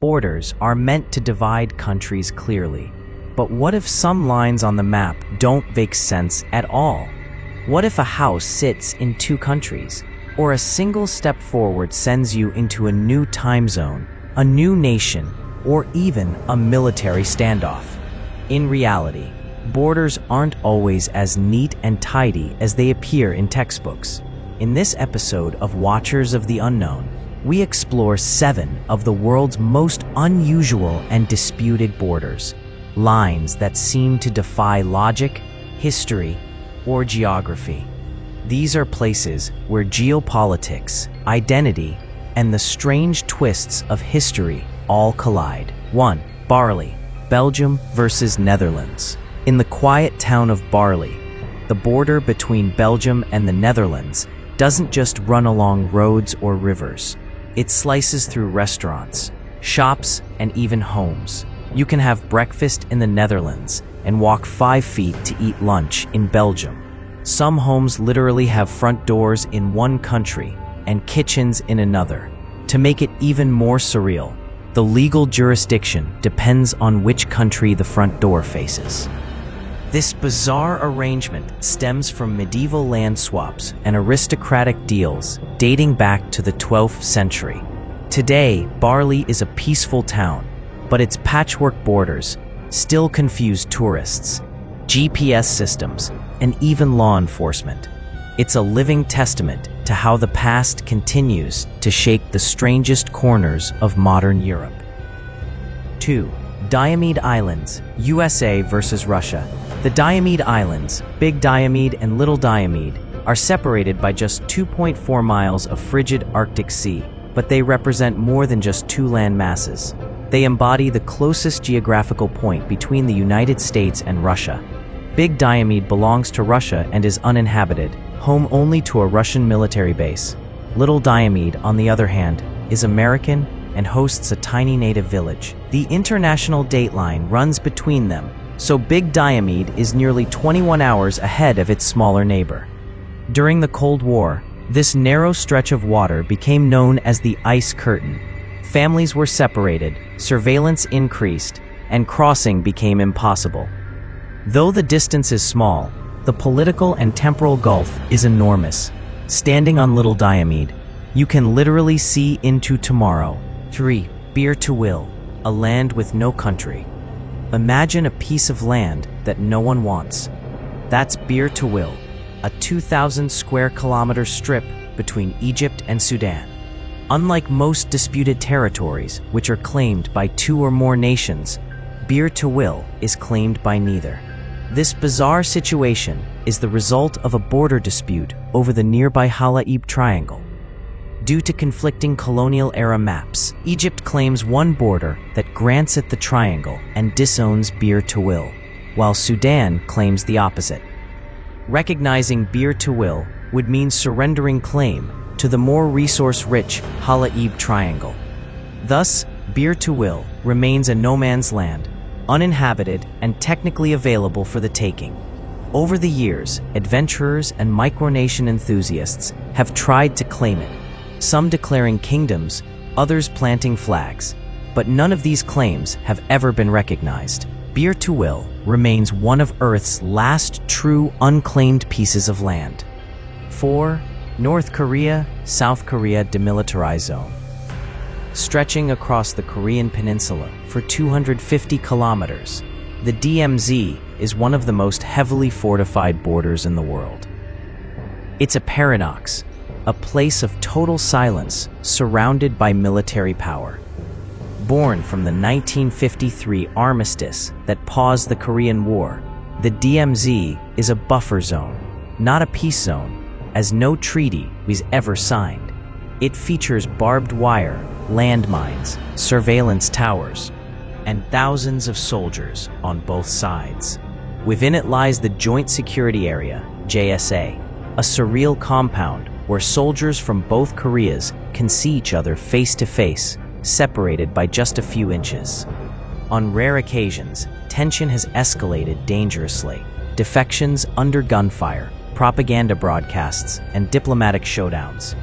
Borders are meant to divide countries clearly. But what if some lines on the map don't make sense at all? What if a house sits in two countries? Or a single step forward sends you into a new time zone, a new nation, or even a military standoff? In reality, borders aren't always as neat and tidy as they appear in textbooks. In this episode of Watchers of the Unknown, we explore 7 of the world's most unusual and disputed borders, lines that seem to defy logic, history, or geography. These are places where geopolitics, identity, and the strange twists of history all collide. 1. Barley, Belgium versus Netherlands. In the quiet town of Barley, the border between Belgium and the Netherlands doesn't just run along roads or rivers. It slices through restaurants, shops, and even homes. You can have breakfast in the Netherlands and walk 5 feet to eat lunch in Belgium. Some homes literally have front doors in one country and kitchens in another. To make it even more surreal, the legal jurisdiction depends on which country the front door faces. This bizarre arrangement stems from medieval land swaps and aristocratic deals dating back to the 12th century. Today, Barley is a peaceful town, but its patchwork borders still confuse tourists, GPS systems, and even law enforcement. It's a living testament to how the past continues to shape the strangest corners of modern Europe. 2. Diomede Islands, USA versus Russia. The Diomede Islands, Big Diomede and Little Diomede, are separated by just 2.4 miles of frigid Arctic Sea, but they represent more than just 2 land masses. They embody the closest geographical point between the United States and Russia. Big Diomede belongs to Russia and is uninhabited, home only to a Russian military base. Little Diomede, on the other hand, is American and hosts a tiny native village. The international dateline runs between them, so Big Diomede is nearly 21 hours ahead of its smaller neighbor. During the Cold War, this narrow stretch of water became known as the Ice Curtain. Families were separated, surveillance increased, and crossing became impossible. Though the distance is small, the political and temporal gulf is enormous. Standing on Little Diomede, you can literally see into tomorrow. 3. Bir Tawil, a land with no country. Imagine a piece of land that no one wants. That's Bir Tawil, a 2,000 square kilometer strip between Egypt and Sudan. Unlike most disputed territories, which are claimed by 2 or more nations, Bir Tawil is claimed by neither. This bizarre situation is the result of a border dispute over the nearby Halaib Triangle. Due to conflicting colonial-era maps, Egypt claims one border that grants it the triangle and disowns Bir Tawil, while Sudan claims the opposite. Recognizing Bir Tawil would mean surrendering claim to the more resource-rich Halaib Triangle. Thus, Bir Tawil remains a no-man's land, uninhabited and technically available for the taking. Over the years, adventurers and micronation enthusiasts have tried to claim it, some declaring kingdoms, others planting flags, but none of these claims have ever been recognized. Bir Tawil remains one of Earth's last true unclaimed pieces of land. 4. North Korea, South Korea Demilitarized Zone. Stretching across the Korean peninsula for 250 kilometers, the DMZ is one of the most heavily fortified borders in the world. It's a paradox, a place of total silence surrounded by military power. Born from the 1953 armistice that paused the Korean War, the DMZ is a buffer zone, not a peace zone, as no treaty was ever signed. It features barbed wire, landmines, surveillance towers, and thousands of soldiers on both sides. Within it lies the Joint Security Area, JSA, a surreal compound where soldiers from both Koreas can see each other face to face, separated by just a few inches. On rare occasions, tension has escalated dangerously. Defections under gunfire, propaganda broadcasts, and diplomatic showdowns.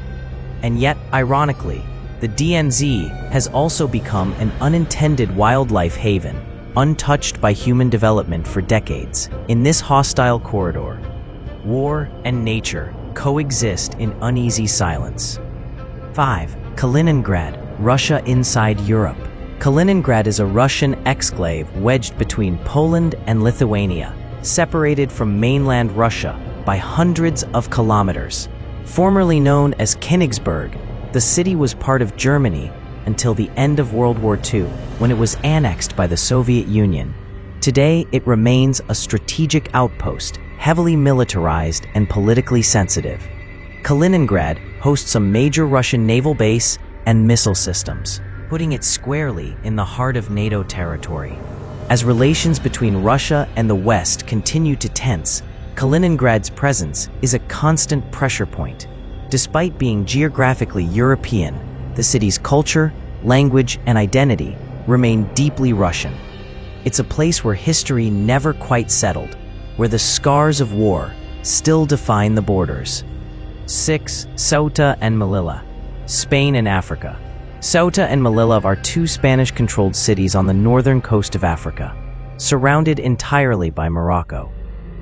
And yet, ironically, The DNZ has also become an unintended wildlife haven, untouched by human development for decades. In this hostile corridor, war and nature coexist in uneasy silence. 5. Kaliningrad, Russia inside Europe. Kaliningrad is a Russian exclave wedged between Poland and Lithuania, separated from mainland Russia by hundreds of kilometers. Formerly known as Königsberg, the city was part of Germany until the end of World War II, when it was annexed by the Soviet Union. Today, it remains a strategic outpost, heavily militarized and politically sensitive. Kaliningrad hosts a major Russian naval base and missile systems, putting it squarely in the heart of NATO territory. As relations between Russia and the West continue to tense, Kaliningrad's presence is a constant pressure point. Despite being geographically European, the city's culture, language, and identity remain deeply Russian. It's a place where history never quite settled, where the scars of war still define the borders. 6. Ceuta and Melilla, Spain and Africa. Ceuta and Melilla are two Spanish-controlled cities on the northern coast of Africa, surrounded entirely by Morocco.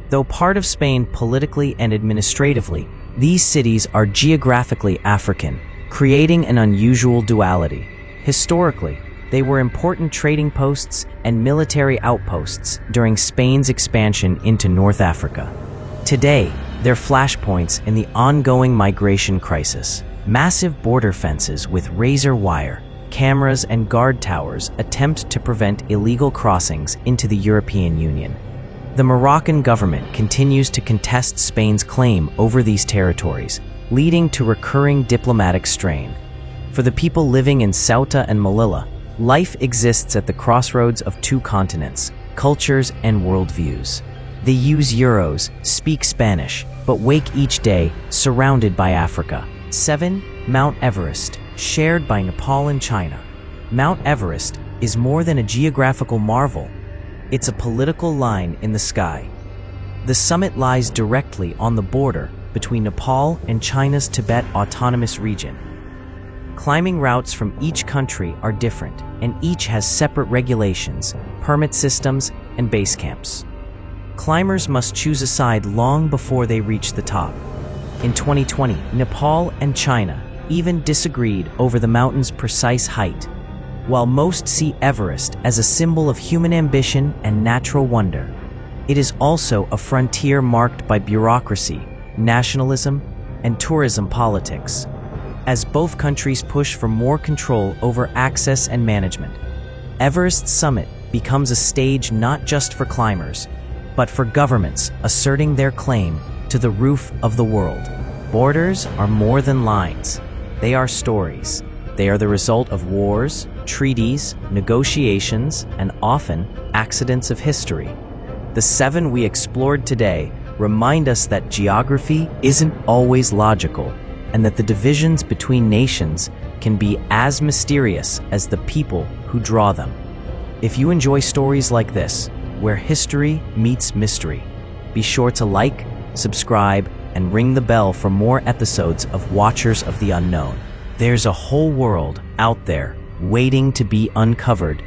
Though part of Spain politically and administratively, these cities are geographically African, creating an unusual duality. Historically, they were important trading posts and military outposts during Spain's expansion into North Africa. Today, they're flashpoints in the ongoing migration crisis. Massive border fences with razor wire, cameras, and guard towers attempt to prevent illegal crossings into the European Union. The Moroccan government continues to contest Spain's claim over these territories, leading to recurring diplomatic strain. For the people living in Ceuta and Melilla, life exists at the crossroads of two continents, cultures, and worldviews. They use euros, speak Spanish, but wake each day surrounded by Africa. 7. Mount Everest, shared by Nepal and China. Mount Everest is more than a geographical marvel. It's a political line in the sky. The summit lies directly on the border between Nepal and China's Tibet Autonomous Region. Climbing routes from each country are different, and each has separate regulations, permit systems, and base camps. Climbers must choose a side long before they reach the top. In 2020, Nepal and China even disagreed over the mountain's precise height. While most see Everest as a symbol of human ambition and natural wonder, it is also a frontier marked by bureaucracy, nationalism, and tourism politics. As both countries push for more control over access and management, Everest's summit becomes a stage not just for climbers, but for governments asserting their claim to the roof of the world. Borders are more than lines. They are stories. They are the result of wars, treaties, negotiations, and often accidents of history. The 7 we explored today remind us that geography isn't always logical, and that the divisions between nations can be as mysterious as the people who draw them. If you enjoy stories like this, where history meets mystery, be sure to like, subscribe, and ring the bell for more episodes of Watchers of the Unknown. There's a whole world out there waiting to be uncovered.